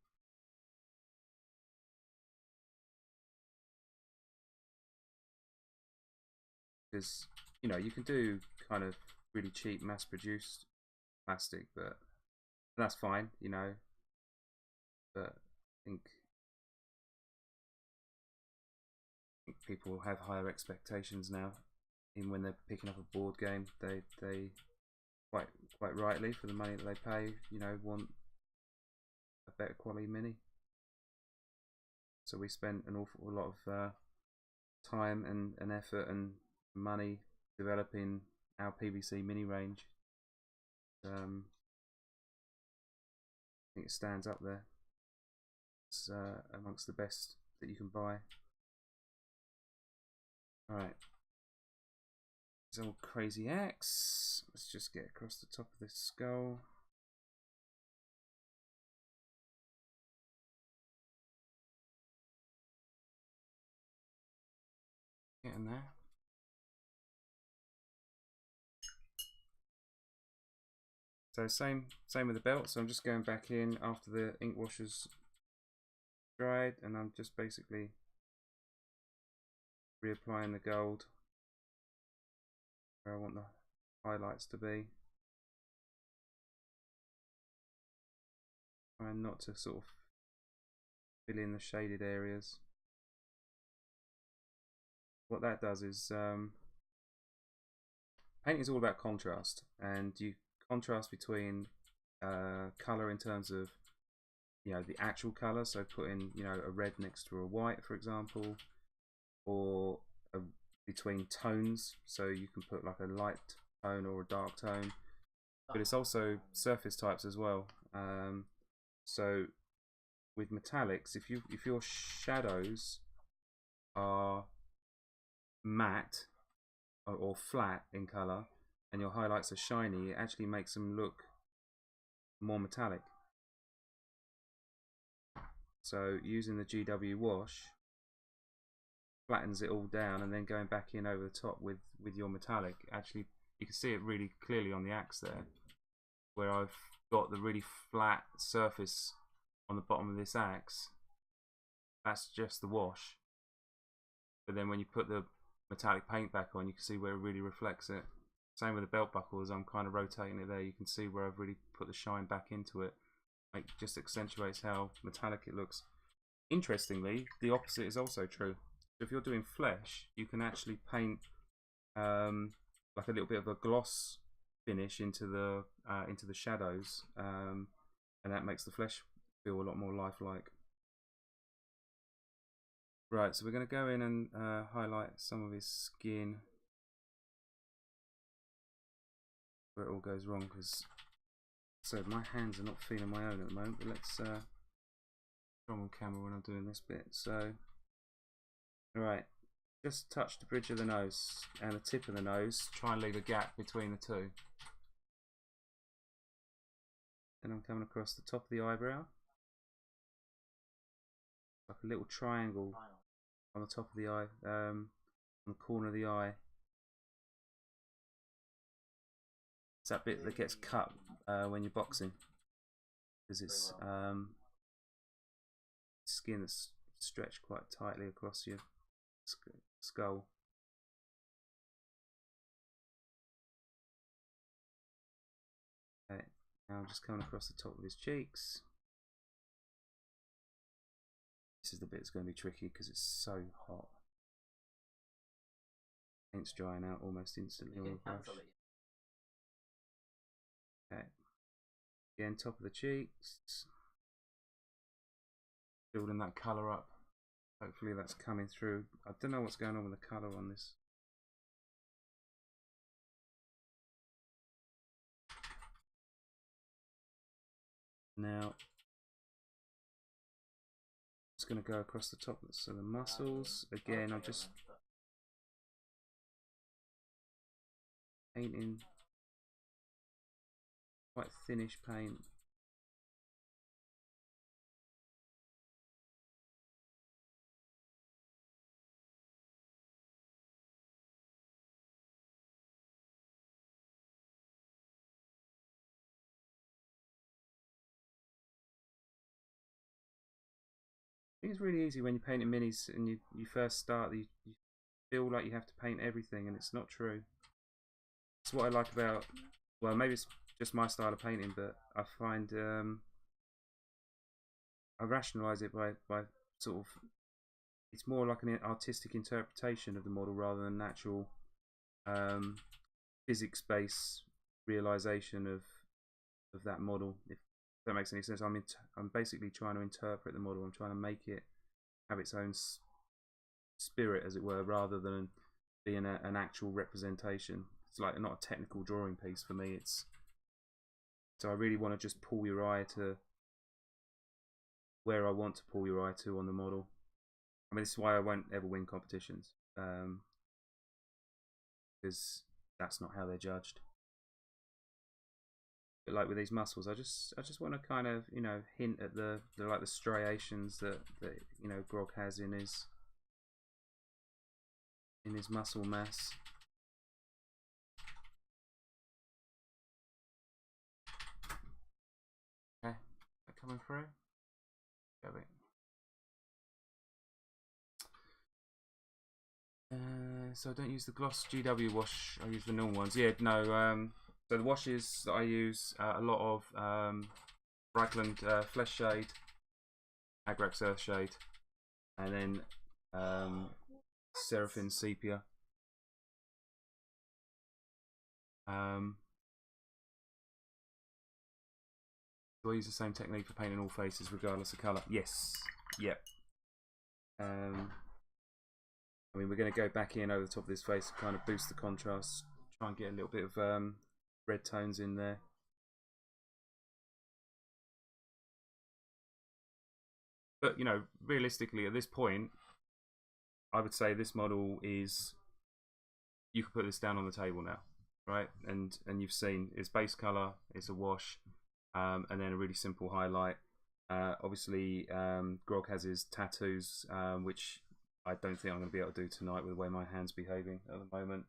Because you know you can do kind of really cheap mass produced plastic, but that's fine, you know. But I think people have higher expectations now. Even when they're picking up a board game, they quite rightly, for the money that they pay, you know, want a better quality mini. So we spent an awful lot of time and effort and money developing our PVC mini range. I think it stands up there. It's amongst the best that you can buy. Alright. This old crazy axe. Let's just get across the top of this skull. Get in there. So same with the belt. So I'm just going back in after the ink washers dried, and I'm just basically reapplying the gold where I want the highlights to be. Trying not to sort of fill in the shaded areas. What that does is painting is all about contrast, and you contrast between color in terms of, you know, the actual color, so putting, you know, a red next to a white, for example, or between tones, so you can put like a light tone or a dark tone, but it's also surface types as well. So with metallics, if your shadows are matte or flat in color and your highlights are shiny, it actually makes them look more metallic. So using the GW wash flattens it all down, and then going back in over the top with your metallic, actually you can see it really clearly on the axe there, where I've got the really flat surface on the bottom of this axe. That's just the wash, but then when you put the metallic paint back on, you can see where it really reflects it. Same with the belt buckle, as I'm kind of rotating it there, you can see where I've really put the shine back into it. It just accentuates how metallic it looks. Interestingly, the opposite is also true. So if you're doing flesh, you can actually paint like a little bit of a gloss finish into the shadows, and that makes the flesh feel a lot more lifelike. Right, so we're going to go in and highlight some of his skin where it all goes wrong, because so my hands are not feeling my own at the moment, but let's try on camera when I'm doing this bit. So alright, just touch the bridge of the nose and the tip of the nose, try and leave a gap between the two. Then I'm coming across the top of the eyebrow, like a little triangle on the top of the eye, on the corner of the eye. It's that bit that gets cut when you're boxing, because it's skin that's stretched quite tightly across your skull. Okay, now I'm just coming across the top of his cheeks. This is the bit that's going to be tricky because it's so hot. Paint's drying out almost instantly on the brush. Okay, again, top of the cheeks, building that colour up. Hopefully that's coming through. I don't know what's going on with the colour on this. Now, just going to go across the top, so the muscles. Again, I'm just painting quite thinnish paint. I think it's really easy when you're painting minis and you first start, you feel like you have to paint everything, and it's not true. It's what I like about, well, maybe it's just my style of painting, but I find I rationalise it by sort of, it's more like an artistic interpretation of the model rather than an actual physics-based realisation of that model. If that makes any sense, I'm basically trying to interpret the model. I'm trying to make it have its own spirit, as it were, rather than being an actual representation. It's like not a technical drawing piece for me. So I really want to just pull your eye to where I want to pull your eye to on the model. I mean, this is why I won't ever win competitions, because that's not how they're judged. But like with these muscles, I just want to kind of, you know, hint at the like the striations that you know Grog has in his muscle mass. Okay, that coming through. Go it. So I don't use the gloss GW wash. I use the normal ones. Yeah, no. So the washes that I use, a lot of Ragland Flesh Shade, Grexit Shade, and then Seraphim Sepia. Do I use the same technique for painting all faces regardless of colour? Yes. Yep. I mean, we're going to go back in over the top of this face to kind of boost the contrast, try and get a little bit of red tones in there. But, you know, realistically, at this point, I would say this model is, you can put this down on the table now, right? And you've seen its base colour, it's a wash, and then a really simple highlight. Obviously, Grog has his tattoos, which I don't think I'm going to be able to do tonight with the way my hand's behaving at the moment.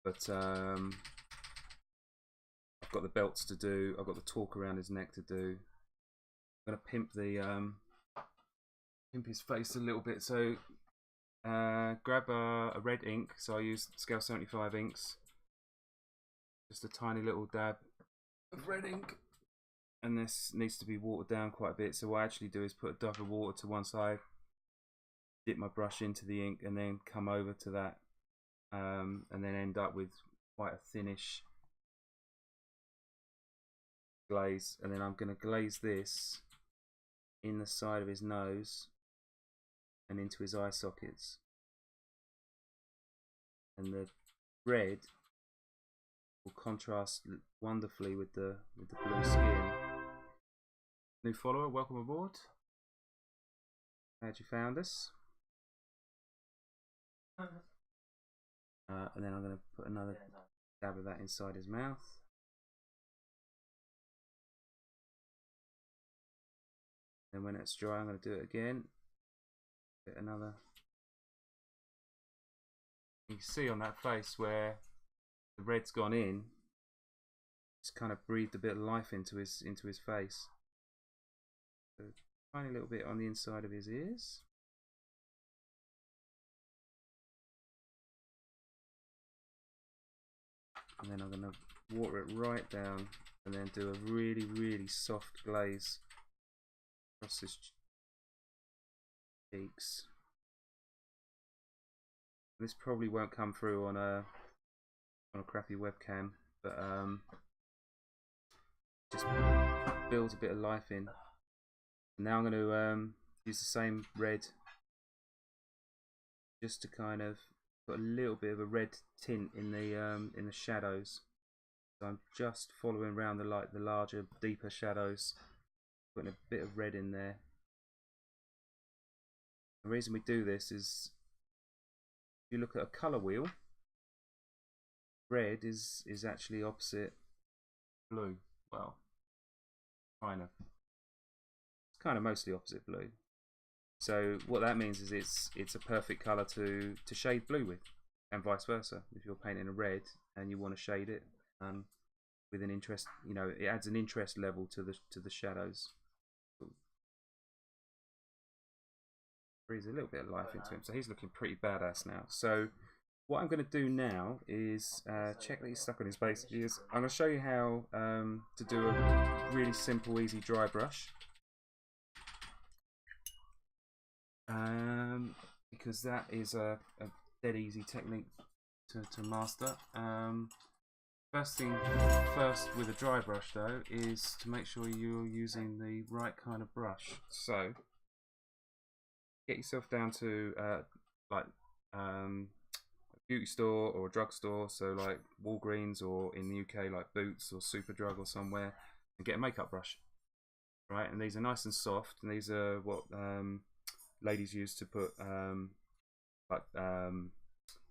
But I've got the belts to do. I've got the talk around his neck to do. I'm going to pimp his face a little bit. So grab a red ink. So I use scale 75 inks. Just a tiny little dab of red ink. And this needs to be watered down quite a bit. So what I actually do is put a dab of water to one side, dip my brush into the ink, and then come over to that, and then end up with quite a thinnish glaze. And then I'm going to glaze this in the side of his nose and into his eye sockets. And the red will contrast wonderfully with the blue skin. New follower, welcome aboard. Glad you found us. And then I'm going to put another dab of that inside his mouth. And when it's dry, I'm going to do it again. Get another. You can see on that face where the red's gone in. It's kind of breathed a bit of life into his face. So a tiny little bit on the inside of his ears. And then I'm going to water it right down and then do a really, really soft glaze across his cheeks. This probably won't come through on a crappy webcam, but just builds a bit of life in. Now I'm going to use the same red just to kind of put a little bit of a red tint in the shadows. So I'm just following around the larger, deeper shadows, putting a bit of red in there. The reason we do this is, if you look at a colour wheel, red is actually opposite blue. Well, kind of mostly opposite blue. So what that means is it's a perfect color to shade blue with, and vice versa. If you're painting a red and you want to shade it with an interest, you know, it adds an interest level to the shadows. Breathes a little bit of life into him, so he's looking pretty badass now. So what I'm going to do now is check that he's stuck on his base. I'm going to show you how to do a really simple, easy dry brush. Because that is a dead easy technique to master. First thing first with a dry brush though is to make sure you're using the right kind of brush. So get yourself down to like a beauty store or a drugstore, so like Walgreens, or in the UK like Boots or Superdrug or somewhere, and get a makeup brush. Right, and these are nice and soft, and these are what ladies use to put like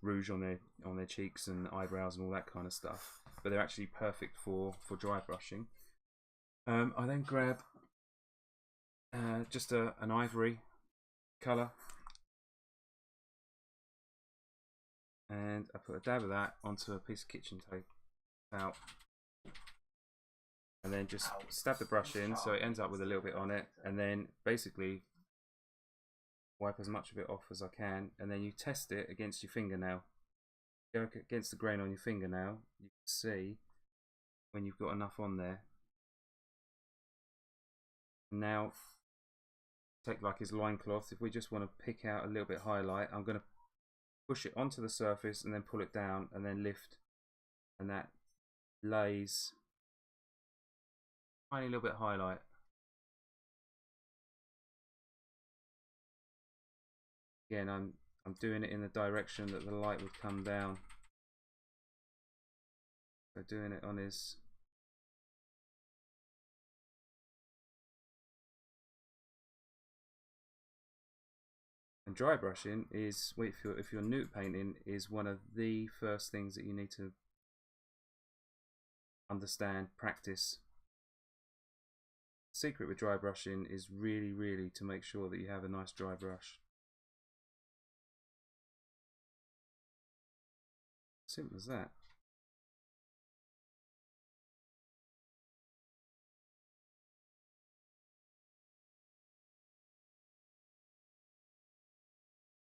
rouge on their cheeks and eyebrows and all that kind of stuff. But they're actually perfect for dry brushing. I then grab just an ivory colour, and I put a dab of that onto a piece of kitchen tape out, and then just stab the brush in so it ends up with a little bit on it, and then basically wipe as much of it off as I can, and then you test it against your fingernail. Go against the grain on your fingernail, you can see when you've got enough on there. Now take like his loincloth, if we just want to pick out a little bit highlight, I'm going to push it onto the surface and then pull it down and then lift, and that lays a tiny little bit highlight. Again, I'm doing it in the direction that the light would come down. So doing it on his and dry brushing is, if you're nude painting, is one of the first things that you need to understand, practice. The secret with dry brushing is really to make sure that you have a nice dry brush. Simple as that.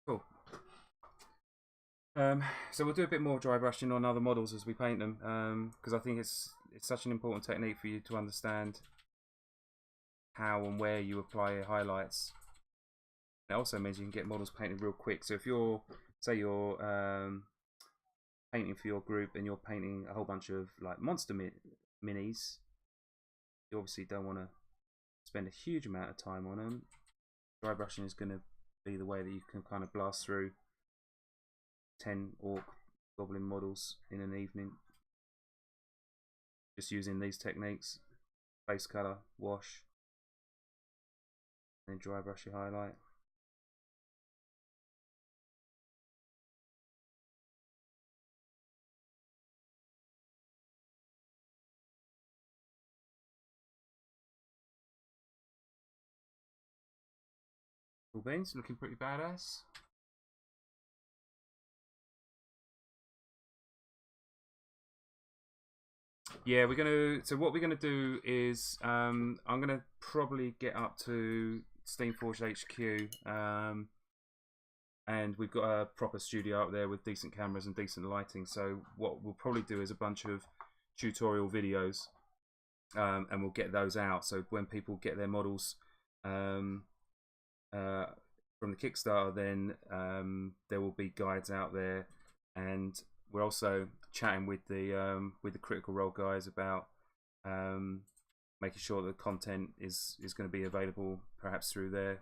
Cool. So we'll do a bit more dry brushing on other models as we paint them, because I think it's such an important technique for you to understand how and where you apply your highlights. It also means you can get models painted real quick. So if you're, say you're painting for your group and you're painting a whole bunch of like monster minis, you obviously don't want to spend a huge amount of time on them. Dry brushing is going to be the way that you can kind of blast through 10 orc goblin models in an evening, just using these techniques: base color, wash, then dry brush your highlight. Cool beans, looking pretty badass. Yeah, so what we're gonna do is I'm gonna probably get up to Steamforged HQ, and we've got a proper studio up there with decent cameras and decent lighting. So what we'll probably do is a bunch of tutorial videos, and we'll get those out. So when people get their models from the Kickstarter, then there will be guides out there, and we're also chatting with the Critical Role guys about making sure that the content is going to be available perhaps through their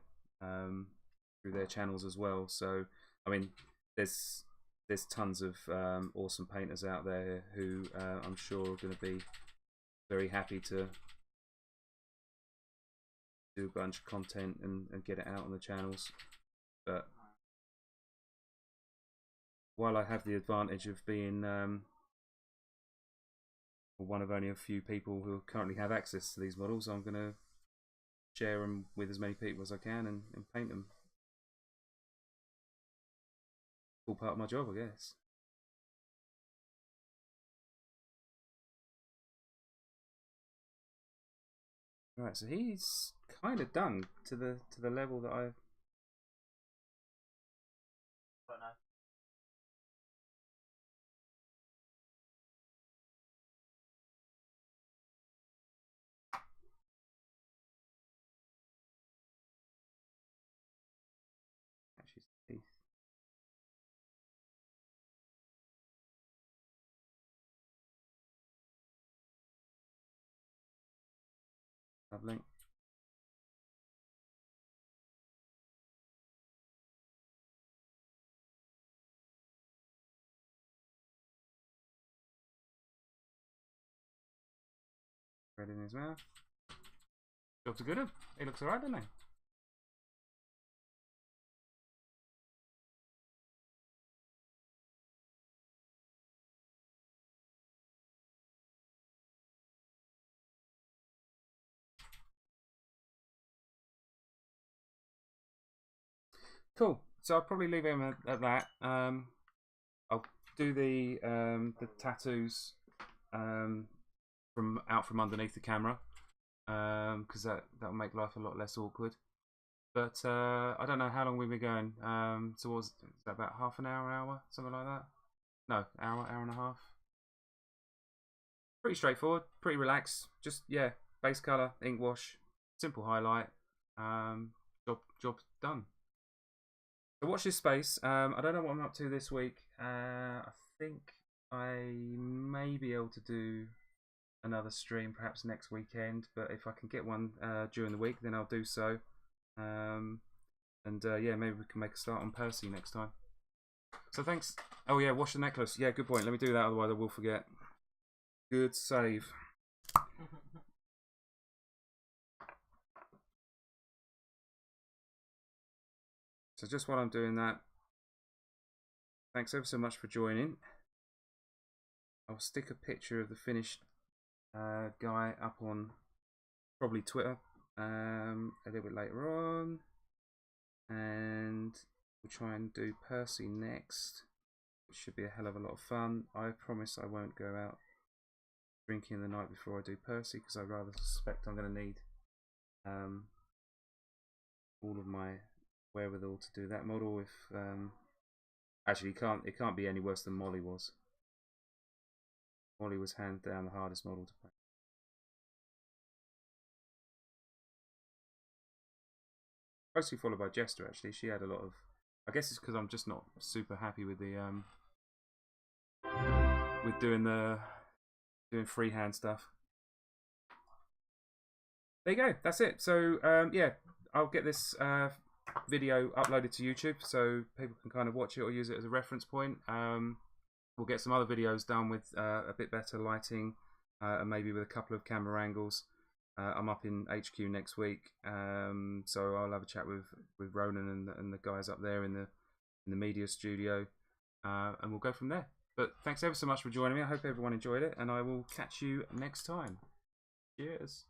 channels as well. So I mean, there's tons of awesome painters out there who I'm sure are going to be very happy to do a bunch of content and get it out on the channels. But while I have the advantage of being one of only a few people who currently have access to these models. I'm going to share them with as many people as I can and paint them. Cool part of my job, I guess. Right, so he's kind of done to the level that I've. Actually, teeth. Lovely. Red in his mouth. Looks good. He looks alright, doesn't he? Cool. So I'll probably leave him at that. I'll do the tattoos from underneath the camera because that'll make life a lot less awkward. But I don't know how long we've been going. So was that about half an hour, something like that? No, hour and a half. Pretty straightforward, pretty relaxed. Just yeah, base color, ink wash, simple highlight. Job done. So watch this space. I don't know what I'm up to this week. I think I may be able to do another stream perhaps next weekend, but if I can get one during the week, then I'll do so. Yeah, maybe we can make a start on Percy next time. So thanks. Oh yeah, wash the necklace. Yeah, good point. Let me do that, otherwise I will forget. Good save. So just while I'm doing that, thanks ever so much for joining. I'll stick a picture of the finished guy up on probably Twitter a little bit later on, and we'll try and do Percy next, which should be a hell of a lot of fun. I promise I won't go out drinking the night before I do Percy, because I rather suspect I'm going to need all of my wherewithal to do that model. If actually it can't be any worse than Molly was. Molly was hands down the hardest model to play. Mostly followed by Jester, actually. She had a lot of. I guess it's because I'm just not super happy with the with doing freehand stuff. There you go. That's it. So yeah, I'll get this video uploaded to YouTube so people can kind of watch it or use it as a reference point. We'll get some other videos done with a bit better lighting and maybe with a couple of camera angles. I'm up in HQ next week, so I'll have a chat with Ronan and the guys up there in the media studio, and we'll go from there. But thanks ever so much for joining me. I hope everyone enjoyed it, and I will catch you next time. Cheers.